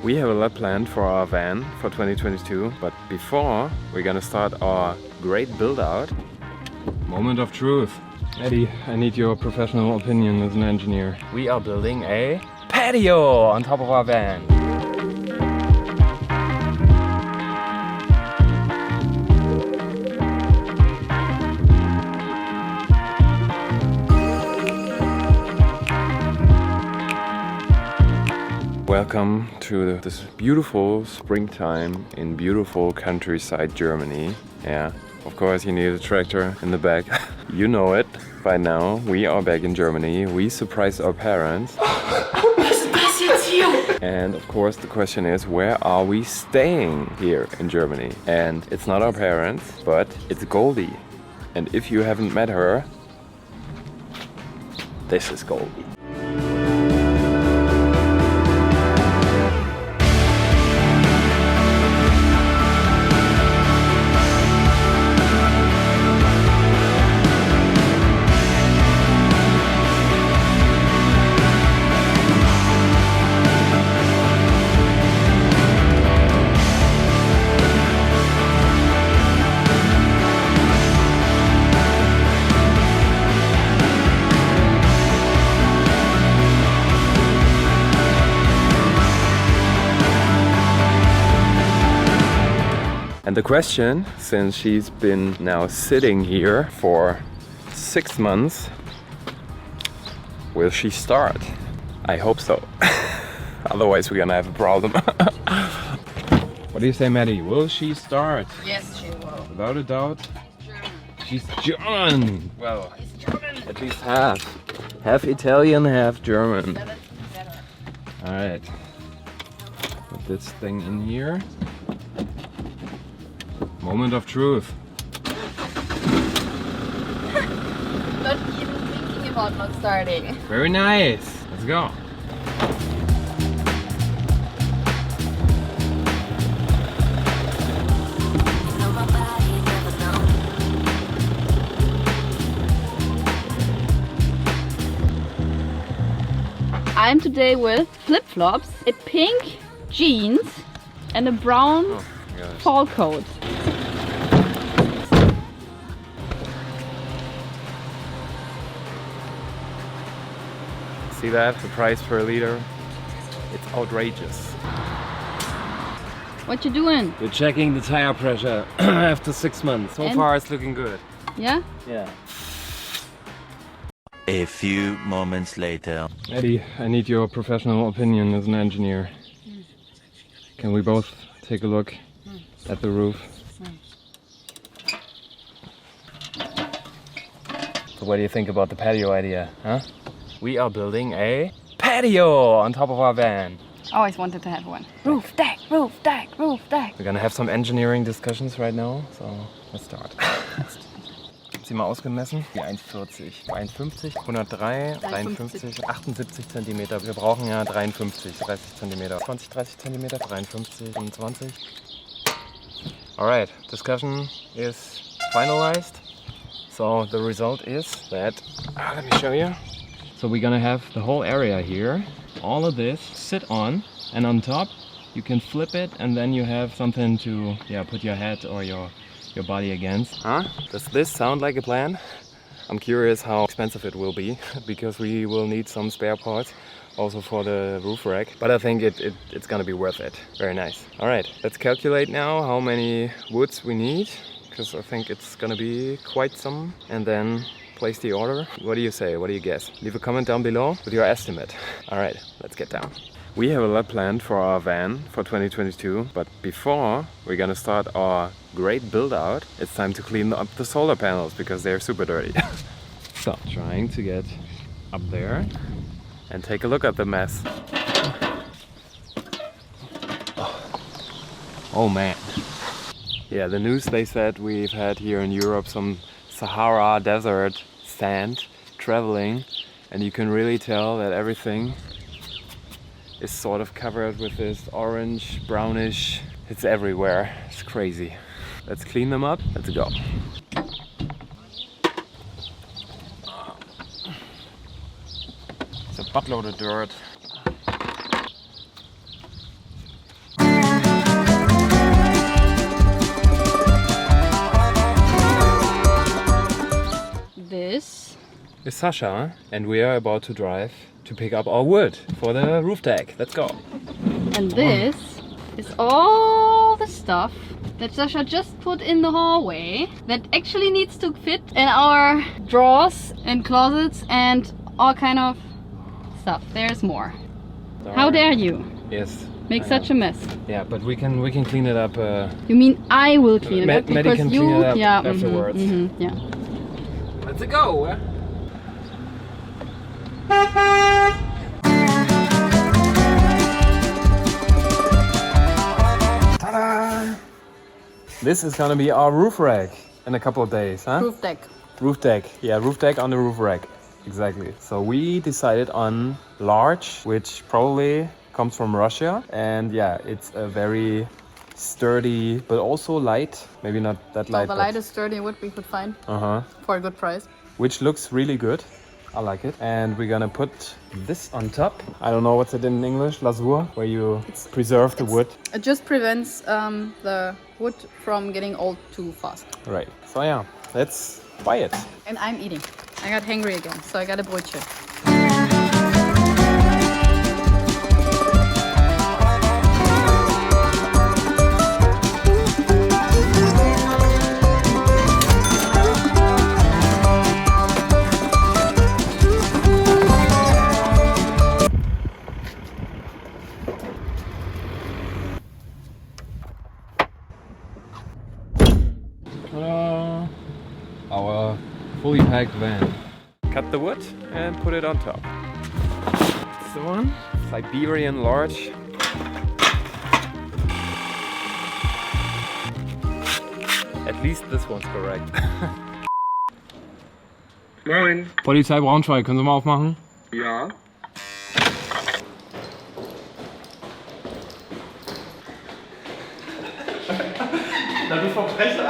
We have a lot planned for our van for 2022, but before we're gonna start our great build out. Moment of truth. Eddie, I need your professional opinion as an engineer. We are building a patio on top of our van. Welcome to this beautiful springtime in beautiful countryside Germany. Yeah, of course you need a tractor in the back. You know it by now. We are back in Germany. We surprised our parents. And of course the question is, where are we staying here in Germany? And it's not our parents, but it's Goldie. And if you haven't met her, this is Goldie. And the question, since she's been now sitting here for 6 months, will she start? I hope so. Otherwise we're gonna have a problem. What do you say, Maddy? Will she start? Yes, she will. Without a doubt. German. She's German! Well, She's German. at least half. Half Italian, half German. Better. Alright. Put this thing in here. Moment of truth. Not even thinking about not starting. Very nice. Let's go. I'm today with flip-flops, a pink jeans and a brown fall coat. See that? The price per liter? It's outrageous. What you doing? We're checking the tire pressure after 6 months. So far it's looking good. Yeah? Yeah. A few moments later. Eddie, I need your professional opinion as an engineer. Can we both take a look at the roof? So what do you think about the patio idea, huh? We are building a patio on top of our van. Always wanted to have one. Roof deck, roof deck, roof deck. We're gonna have some engineering discussions right now, so let's start. Sie mal ausgemessen. Die 1,40, 1,50, 103, 53, 78 cm. Wir brauchen ja 53, 30 cm. 20, 30 cm, 53, 25. Alright, discussion is finalized. So the result is that, let me show you. So we're gonna have the whole area here, all of this sit on, and on top you can flip it and then you have something to put your head or your body against. Huh? Does this sound like a plan? I'm curious how expensive it will be because we will need some spare parts also for the roof rack, but I think it's gonna be worth it. Very nice. Alright, let's calculate now how many woods we need, because I think it's gonna be quite some, and then place the order. What do you say? What do you guess? Leave a comment down below with your estimate. Alright, let's get down. We have a lot planned for our van for 2022, but before we're gonna start our great build out, it's time to clean up the solar panels because they're super dirty. So, trying to get up there and take a look at the mess. Oh man. Yeah, the news, they said we've had here in Europe some Sahara desert sand traveling, and you can really tell that everything is sort of covered with this orange, brownish, it's everywhere. It's crazy. Let's clean them up. Let's go. It's a buttload of dirt. is Sascha and we are about to drive to pick up our wood for the roof deck. Let's go. And this is all the stuff that Sascha just put in the hallway that actually needs to fit in our drawers and closets and all kind of stuff. There's more. How dare you? Yes. Make such a mess. Yeah, but we can clean it up. You mean I will clean it up Maddy because can you? clean it up Yeah. afterwards. Yeah. Let's go. Ta-da! This is gonna be our roof rack in a couple of days, huh? Roof deck. Roof deck. Yeah, roof deck on the roof rack. Exactly. So we decided on large, which probably comes from Russia. And yeah, it's a very sturdy, but also light. Maybe not that light. The lightest sturdy wood we could find for a good price. Which looks really good. I like it. And we're gonna put this on top. I don't know what's it in English, lasur, where you preserve the wood. It just prevents the wood from getting old too fast. Right. So yeah, let's buy it. And I'm eating. I got hungry again, so I got a Brötchen. Our fully packed van. Cut the wood and put it on top. That's the one. Siberian large. At least this one's correct. Moin. Polizei Braunschweig, können Sie mal aufmachen? Ja. Na, du Verbrecher!